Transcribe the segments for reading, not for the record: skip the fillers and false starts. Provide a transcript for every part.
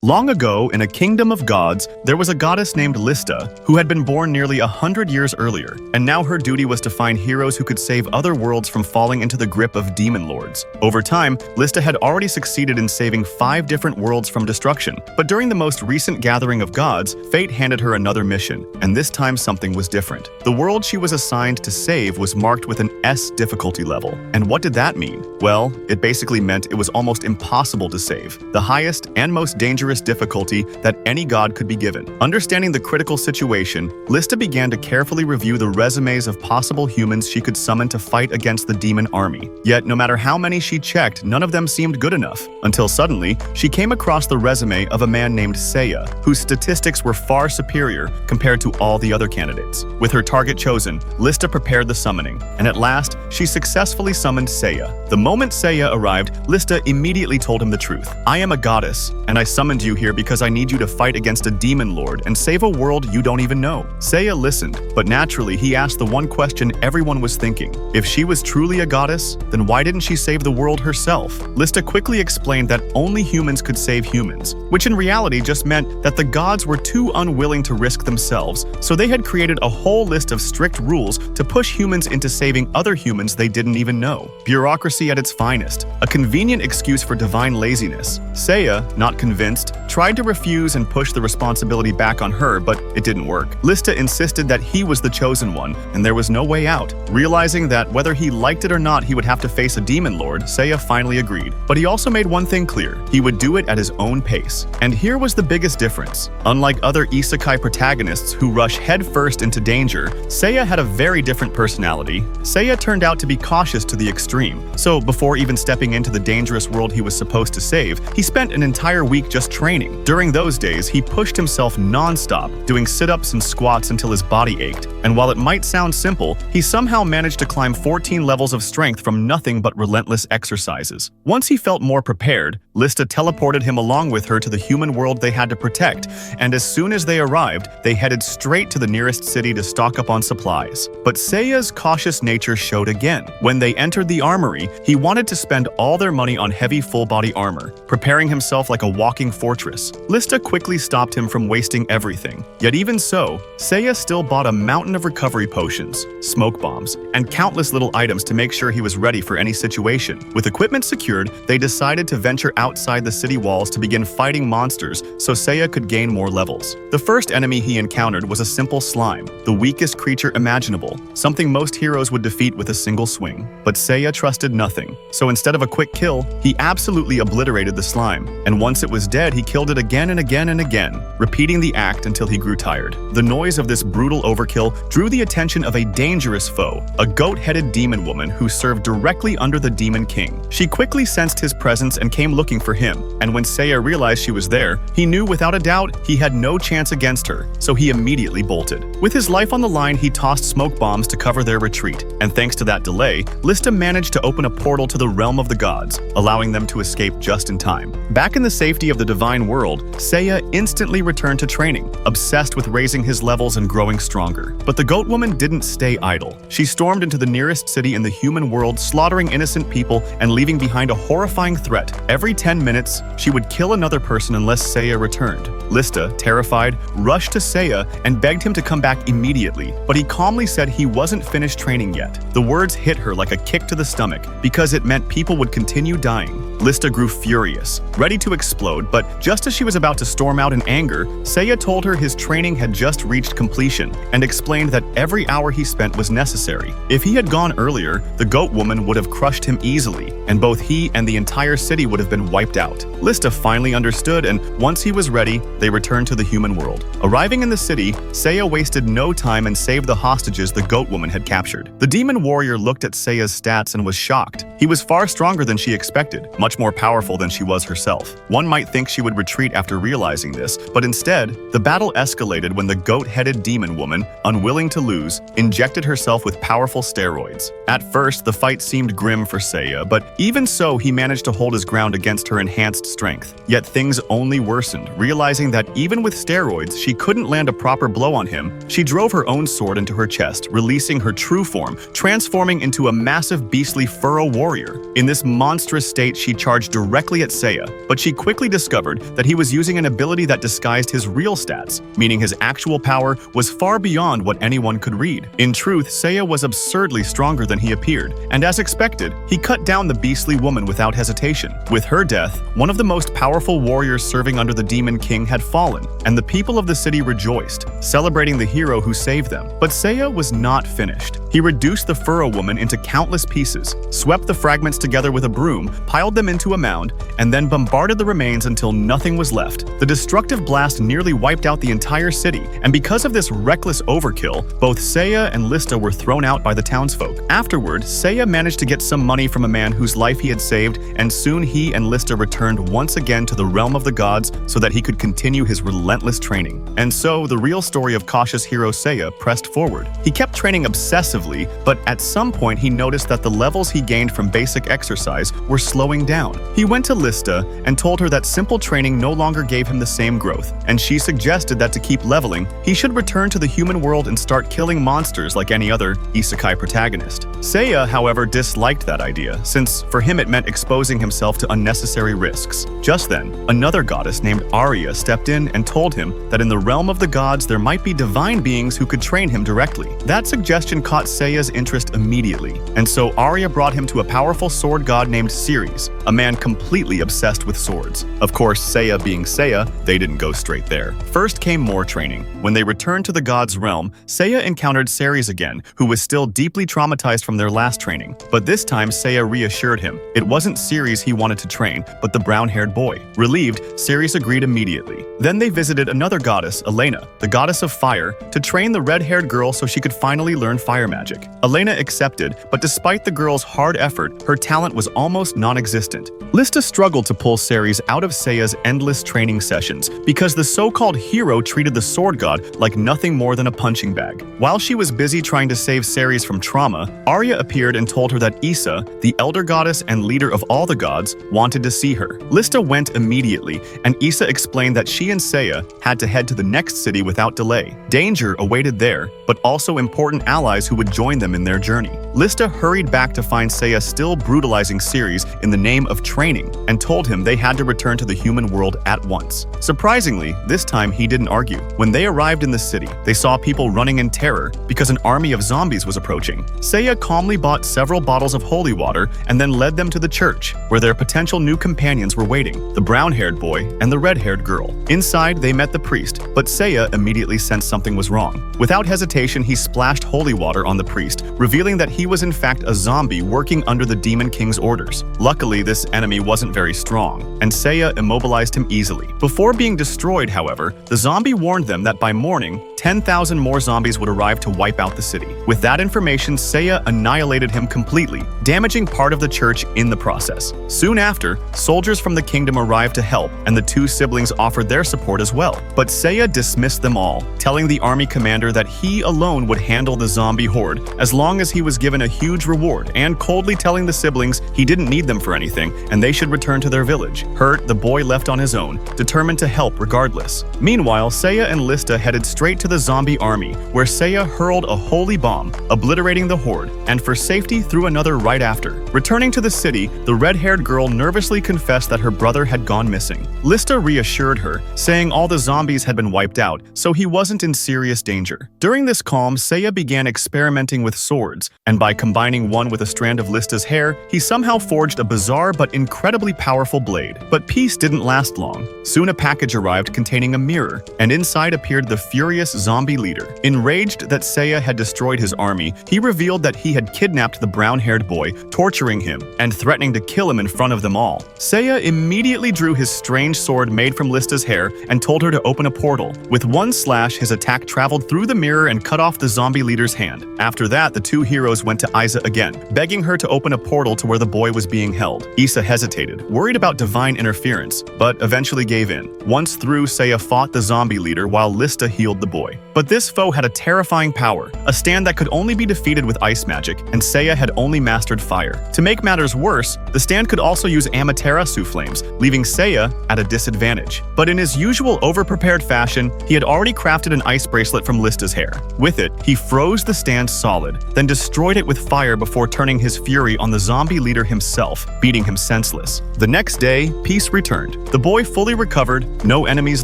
Long ago, in a kingdom of gods, there was a goddess named Lista, who had been born nearly 100 years earlier, and now her duty was to find heroes who could save other worlds from falling into the grip of demon lords. Over time, Lista had already succeeded in saving 5 different worlds from destruction, but during the most recent gathering of gods, fate handed her another mission, and this time something was different. The world she was assigned to save was marked with an S difficulty level. And what did that mean? Well, it basically meant it was almost impossible to save, the highest and most dangerous difficulty that any god could be given. Understanding the critical situation, Lista began to carefully review the resumes of possible humans she could summon to fight against the demon army. Yet, no matter how many she checked, none of them seemed good enough. Until suddenly, she came across the resume of a man named Seiya, whose statistics were far superior compared to all the other candidates. With her target chosen, Lista prepared the summoning, and at last, she successfully summoned Seiya. The moment Seiya arrived, Lista immediately told him the truth. "I am a goddess, and I summoned you here because I need you to fight against a demon lord and save a world you don't even know." Seiya listened, but naturally he asked the one question everyone was thinking. If she was truly a goddess, then why didn't she save the world herself? Lista quickly explained that only humans could save humans, which in reality just meant that the gods were too unwilling to risk themselves, so they had created a whole list of strict rules to push humans into saving other humans they didn't even know. Bureaucracy at its finest, a convenient excuse for divine laziness. Seiya, not convinced, tried to refuse and push the responsibility back on her, but it didn't work. Lista insisted that he was the chosen one, and there was no way out. Realizing that whether he liked it or not, he would have to face a demon lord, Seiya finally agreed. But he also made one thing clear: he would do it at his own pace. And here was the biggest difference. Unlike other isekai protagonists who rush headfirst into danger, Seiya had a very different personality. Seiya turned out to be cautious to the extreme, so before even stepping into the dangerous world he was supposed to save, he spent an entire week just training. During those days, he pushed himself non-stop, doing sit-ups and squats until his body ached. And while it might sound simple, he somehow managed to climb 14 levels of strength from nothing but relentless exercises. Once he felt more prepared, Lista teleported him along with her to the human world they had to protect, and as soon as they arrived, they headed straight to the nearest city to stock up on supplies. But Seiya's cautious nature showed again. When they entered the armory, he wanted to spend all their money on heavy full-body armor, preparing himself like a walking fortress. Lista quickly stopped him from wasting everything. Yet even so, Seiya still bought a mountain of recovery potions, smoke bombs, and countless little items to make sure he was ready for any situation. With equipment secured, they decided to venture outside the city walls to begin fighting monsters so Seiya could gain more levels. The first enemy he encountered was a simple slime, the weakest creature imaginable, something most heroes would defeat with a single swing. But Seiya trusted nothing, so instead of a quick kill, he absolutely obliterated the slime, and once it was dead, he killed it again and again and again, repeating the act until he grew tired. The noise of this brutal overkill drew the attention of a dangerous foe, a goat-headed demon woman who served directly under the Demon King. She quickly sensed his presence and came looking for him, and when Seiya realized she was there, he knew without a doubt he had no chance against her, so he immediately bolted. With his life on the line, he tossed smoke bombs to cover their retreat, and thanks to that delay, Lista managed to open a portal to the realm of the gods, allowing them to escape just in time. Back in the safety of the divine world, Seiya instantly returned to training, obsessed with raising his levels and growing stronger. But the goat woman didn't stay idle. She stormed into the nearest city in the human world, slaughtering innocent people and leaving behind a horrifying threat. Every 10 minutes, she would kill another person unless Seiya returned. Lista, terrified, rushed to Seiya and begged him to come back immediately, but he calmly said he wasn't finished training yet. The words hit her like a kick to the stomach because it meant people would continue dying. Lista grew furious, ready to explode, but just as she was about to storm out in anger, Seiya told her his training had just reached completion and explained that every hour he spent was necessary. If he had gone earlier, the goat woman would have crushed him easily, and both he and the entire city would have been wiped out. Lista finally understood, and once he was ready, they returned to the human world. Arriving in the city, Seiya wasted no time and saved the hostages the goat woman had captured. The demon warrior looked at Seiya's stats and was shocked. He was far stronger than she expected, much more powerful than she was herself. One might think she would retreat after realizing this, but instead, the battle escalated when the goat-headed demon woman, unwilling to lose, injected herself with powerful steroids. At first, the fight seemed grim for Seiya, but even so, he managed to hold his ground against her enhanced strength. Yet things only worsened. Realizing that even with steroids, she couldn't land a proper blow on him, she drove her own sword into her chest, releasing her true form, transforming into a massive beastly furrow warrior. In this monstrous state, she charged directly at Seiya, but she quickly discovered that he was using an ability that disguised his real stats, meaning his actual power was far beyond what anyone could read. In truth, Seiya was absurdly stronger than he appeared, and as expected, he cut down the beastly woman without hesitation. With her death, one of the most powerful warriors serving under the Demon King had fallen, and the people of the city rejoiced, celebrating the hero who saved them. But Seiya was not finished. He reduced the Furrow woman into countless pieces, swept the fragments together with a broom, piled them into a mound, and then bombarded the remains until nothing was left. The destructive blast nearly wiped out the entire city, and because of this reckless overkill, both Seiya and Lista were thrown out by the townsfolk. Afterward, Seiya managed to get some money from a man whose life he had saved, and soon he and Lista returned once again to the realm of the gods so that he could continue his relentless training. And so, the real story of cautious hero Seiya pressed forward. He kept training obsessively, but at some point he noticed that the levels he gained from basic exercise were slowing down. He went to Lista and told her that simple training no longer gave him the same growth, and she suggested that to keep leveling, he should return to the human world and start killing monsters like any other isekai protagonist. Seiya, however, disliked that idea, since for him it meant exposing himself to unnecessary risks. Just then, another goddess named Arya stepped in and told him that in the realm of the gods there might be divine beings who could train him directly. That suggestion caught Seiya's interest immediately, and so Arya brought him to a powerful sword god named Ceres, a man completely obsessed with swords. Of course, Seiya being Seiya, they didn't go straight there. First came more training. When they returned to the god's realm, Seiya encountered Ceres again, who was still deeply traumatized from their last training. But this time, Seiya reassured him. It wasn't Ceres he wanted to train, but the brown-haired boy. Relieved, Ceres agreed immediately. Then they visited another goddess, Elena, the goddess of fire, to train the red-haired girl so she could finally learn fire magic. Elena accepted, but despite the girl's hard effort, her talent was almost non-existent. Lista struggled to pull Ceres out of Seiya's endless training sessions because the so-called hero treated the sword god like nothing more than a punching bag. While she was busy trying to save Ceres from trauma, Arya appeared and told her that Issa, the elder goddess and leader of all the gods, wanted to see her. Lista went immediately, and Issa explained that she and Seiya had to head to the next city without delay. Danger awaited there, but also important allies who would join them in their journey. Lista hurried back to find Seiya still brutalizing Ceres in the name of training, and told him they had to return to the human world at once. Surprisingly, this time he didn't argue. When they arrived in the city, they saw people running in terror because an army of zombies was approaching. Seiya calmly bought several bottles of holy water and then led them to the church, where their potential new companions were waiting, the brown-haired boy and the red-haired girl. Inside, they met the priest, but Seiya immediately sensed something was wrong. Without hesitation, he splashed holy water on the priest, revealing that he was in fact a zombie working under the Demon King's orders. Luckily, this enemy wasn't very strong, and Seiya immobilized him easily. Before being destroyed, however, the zombie warned them that by morning, 10,000 more zombies would arrive to wipe out the city. With that information, Seiya annihilated him completely, damaging part of the church in the process. Soon after, soldiers from the kingdom arrived to help, and the two siblings offered their support as well. But Seiya dismissed them all, telling the army commander that he alone would handle the zombie horde, as long as he was given a huge reward, and coldly telling the siblings he didn't need them for anything, and they should return to their village. Hurt, the boy left on his own, determined to help regardless. Meanwhile, Seiya and Lista headed straight to the zombie army, where Seiya hurled a holy bomb, obliterating the horde, and for safety threw another right after. Returning to the city, the red-haired girl nervously confessed that her brother had gone missing. Lista reassured her, saying all the zombies had been wiped out, so he wasn't in serious danger. During this calm, Seiya began experimenting with swords, and by combining one with a strand of Lista's hair, he somehow forged a bizarre but incredibly powerful blade. But peace didn't last long. Soon a package arrived containing a mirror, and inside appeared the furious zombie leader. Enraged that Seiya had destroyed his army, he revealed that he had kidnapped the brown-haired boy, torturing him and threatening to kill him in front of them all. Seiya immediately drew his strange sword made from Lista's hair and told her to open a portal. With one slash, his attack traveled through the mirror and cut off the zombie leader's hand. After that, the two heroes went to Isa again, begging her to open a portal to where the boy was being held. Isa hesitated, worried about divine interference, but eventually gave in. Once through, Seiya fought the zombie leader while Lista healed the boy. boy. But this foe had a terrifying power, a stand that could only be defeated with ice magic, and Seiya had only mastered fire. To make matters worse, the stand could also use Amaterasu flames, leaving Seiya at a disadvantage. But in his usual over-prepared fashion, he had already crafted an ice bracelet from Lista's hair. With it, he froze the stand solid, then destroyed it with fire before turning his fury on the zombie leader himself, beating him senseless. The next day, peace returned. The boy fully recovered, no enemies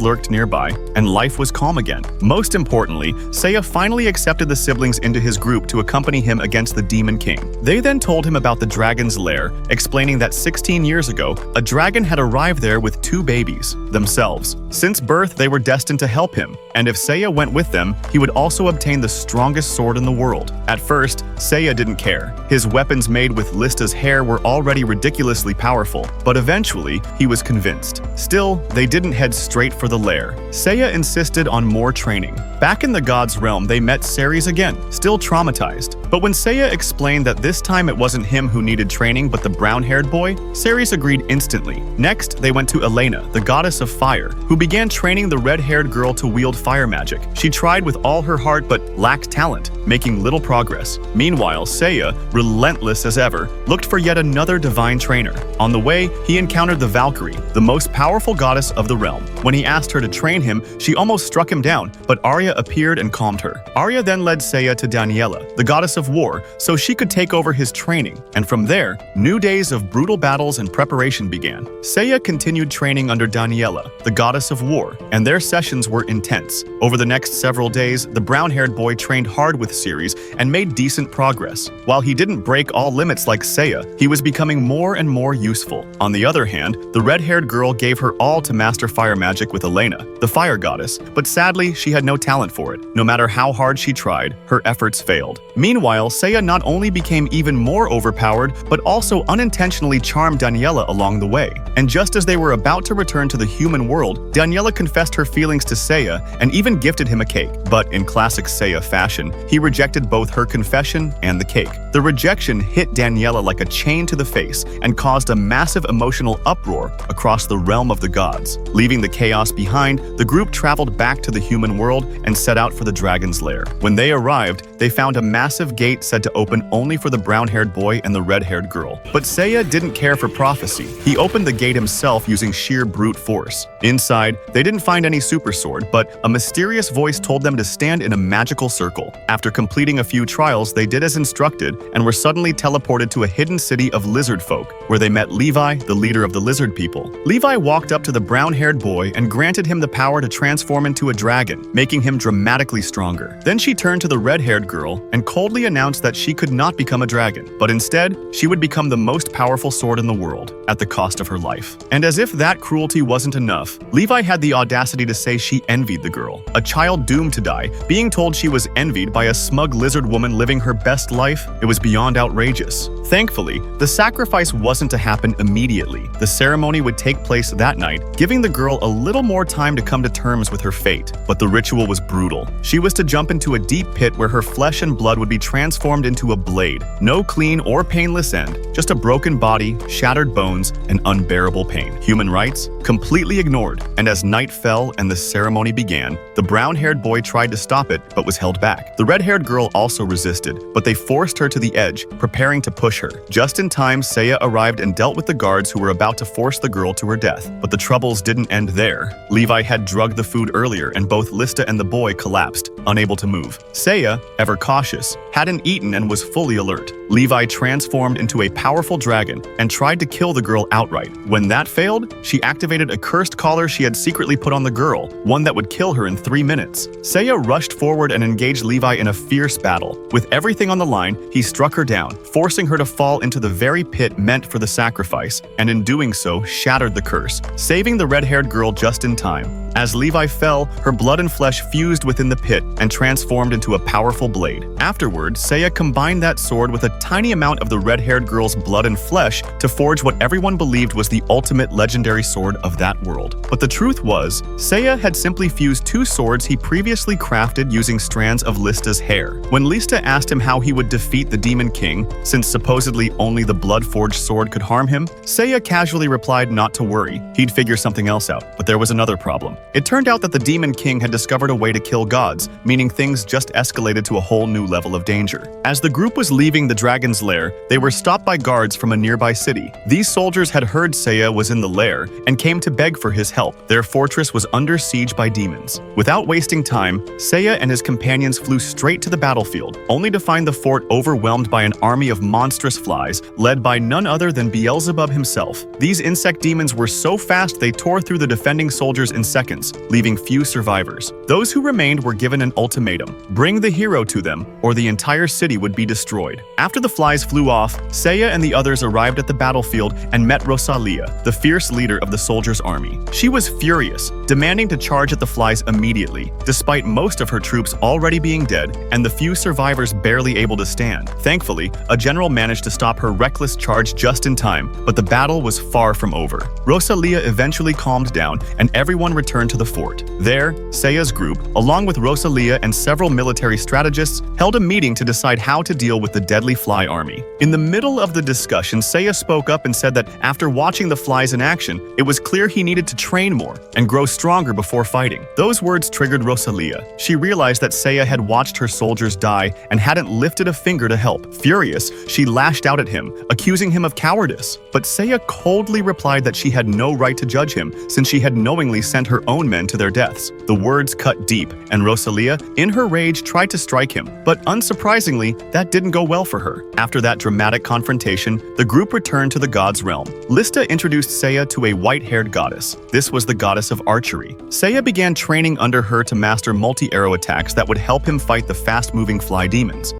lurked nearby, and life was calm again. Most importantly, Seiya finally accepted the siblings into his group to accompany him against the Demon King. They then told him about the dragon's lair, explaining that 16 years ago, a dragon had arrived there with 2 babies, themselves. Since birth, they were destined to help him, and if Seiya went with them, he would also obtain the strongest sword in the world. At first, Seiya didn't care. His weapons made with Lista's hair were already ridiculously powerful, but eventually, he was convinced. Still, they didn't head straight for the lair. Seiya insisted on more training. Back in the god's realm, they met Ceres again, still traumatized. But when Seiya explained that this time it wasn't him who needed training but the brown-haired boy, Ceres agreed instantly. Next, they went to Elena, the goddess of fire, who began training the red-haired girl to wield fire magic. She tried with all her heart but lacked talent, making little progress. Meanwhile, Seiya, relentless as ever, looked for yet another divine trainer. On the way, he encountered the Valkyrie, the most powerful goddess of the realm. When he asked her to train him, she almost struck him down, but Arya appeared and calmed her. Arya then led Seiya to Daniela, the goddess of war, so she could take over his training, and from there, new days of brutal battles and preparation began. Seiya continued training under Daniela, the goddess of war, and their sessions were intense. Over the next several days, the brown-haired boy trained hard with Ceres and made decent progress. While he didn't break all limits like Seiya, he was becoming more and more useful. On the other hand, the red-haired girl gave her all to master fire magic with Elena, the fire goddess, but sadly, she had no talent for it. No matter how hard she tried, her efforts failed. Meanwhile, Seiya not only became even more overpowered, but also unintentionally charmed Daniela along the way. And just as they were about to return to the human world, Daniela confessed her feelings to Seiya and even gifted him a cake. But in classic Seiya fashion, he rejected both her confession and the cake. The rejection hit Daniela like a chain to the face and caused a massive emotional uproar across the realm of the gods. Leaving the chaos behind, the group traveled back to the human world and set out for the dragon's lair. When they arrived, they found a massive gate said to open only for the brown-haired boy and the red-haired girl. But Seiya didn't care for prophecy. He opened the gate himself using sheer brute force. Inside, they didn't find any super sword, but a mysterious voice told them to stand in a magical circle. After completing a few trials, they did as instructed and were suddenly teleported to a hidden city of lizard folk, where they met Levi, the leader of the lizard people. Levi walked up to the brown-haired boy and granted him the power to transform into a dragon, making him dramatically stronger. Then she turned to the red-haired girl and coldly announced that she could not become a dragon, but instead, she would become the most powerful sword in the world, at the cost of her life. And as if that cruelty wasn't enough, Levi had the audacity to say she envied the girl, a child doomed to die, being told she was envied by a smug lizard woman living her best life. It was beyond outrageous. Thankfully, the sacrifice wasn't to happen immediately. The ceremony would take place that night, giving the girl a little more time to come to terms with her fate. But the ritual was brutal. She was to jump into a deep pit where her flesh and blood would be transformed into a blade. No clean or painless end, just a broken body, shattered bones, and unbearable pain. Human rights? Completely ignored. And as night fell and the ceremony began, the brown-haired boy tried to stop it but was held back. The red-haired girl also resisted, but they forced her to the edge, preparing to push her. Just in time, Seiya arrived and dealt with the guards who were about to force the girl to her death. But the troubles didn't end there. Levi had drugged the food earlier and both Lista and the boy collapsed, unable to move. Seiya, ever cautious, hadn't eaten and was fully alert. Levi transformed into a powerful dragon and tried to kill the girl outright. When that failed, she activated a cursed collar she had secretly put on the girl, one that would kill her in 3 minutes. Seiya rushed forward and engaged Levi in a fierce battle. With everything on the line, he struck her down, forcing her to fall into the very pit meant for the sacrifice, and in doing so, shattered the curse, saving the red-haired girl just in time. As Levi fell, her blood and flesh fused within the pit and transformed into a powerful blade. Afterward, Seiya combined that sword with a tiny amount of the red-haired girl's blood and flesh to forge what everyone believed was the ultimate legendary sword of that world. But the truth was, Seiya had simply fused two swords he previously crafted using strands of Lista's hair. When Lista asked him how he would defeat the Demon King, since supposedly only the blood-forged sword could harm him, Seiya casually replied not to worry, he'd figure something else out. But there was another problem. It turned out that the Demon King had discovered a way to kill gods, meaning things just escalated to a whole new level of danger. As the group was leaving the dragon's lair, they were stopped by guards from a nearby city. These soldiers had heard Seiya was in the lair and came to beg for his help. Their fortress was under siege by demons. Without wasting time, Seiya and his companions flew straight to the battlefield, only to find the fort overwhelmed by an army of monstrous flies, led by none other than Beelzebub himself. These insect demons were so fast they tore through the defending soldiers in seconds, leaving few survivors. Those who remained were given an ultimatum: bring the hero to them, or the entire city would be destroyed. After the flies flew off, Seiya and the others arrived at the battlefield and met Rosalia, the fierce leader of the soldiers' army. She was furious, demanding to charge at the flies immediately, despite most of her troops already being dead and the few survivors barely able to stand. Thankfully, a general managed to stop her reckless charge just in time, but the battle was far from over. Rosalia eventually calmed down and everyone returned to the fort. There, Seiya's group, along with Rosalia and several military strategists, held a meeting to decide how to deal with the deadly fly army. In the middle of the discussion, Seiya spoke up and said that after watching the flies in action, it was clear he needed to train more and grow stronger before fighting. Those words triggered Rosalia. She realized that Seiya had watched her soldiers die and hadn't lifted a finger to help. Furious, she lashed out at him, accusing him of cowardice. But Seiya coldly replied that she had no right to judge him, since she had knowingly sent her own men to their deaths. The words cut deep, and Rosalia, in her rage, tried to strike him. But unsurprisingly, that didn't go well for her. After that dramatic confrontation, the group returned to the god's realm. Lista introduced Seiya to a white-haired goddess. This was the goddess of archery. Seiya began training under her to master multi-arrow attacks that would help him fight the fast-moving fly demons.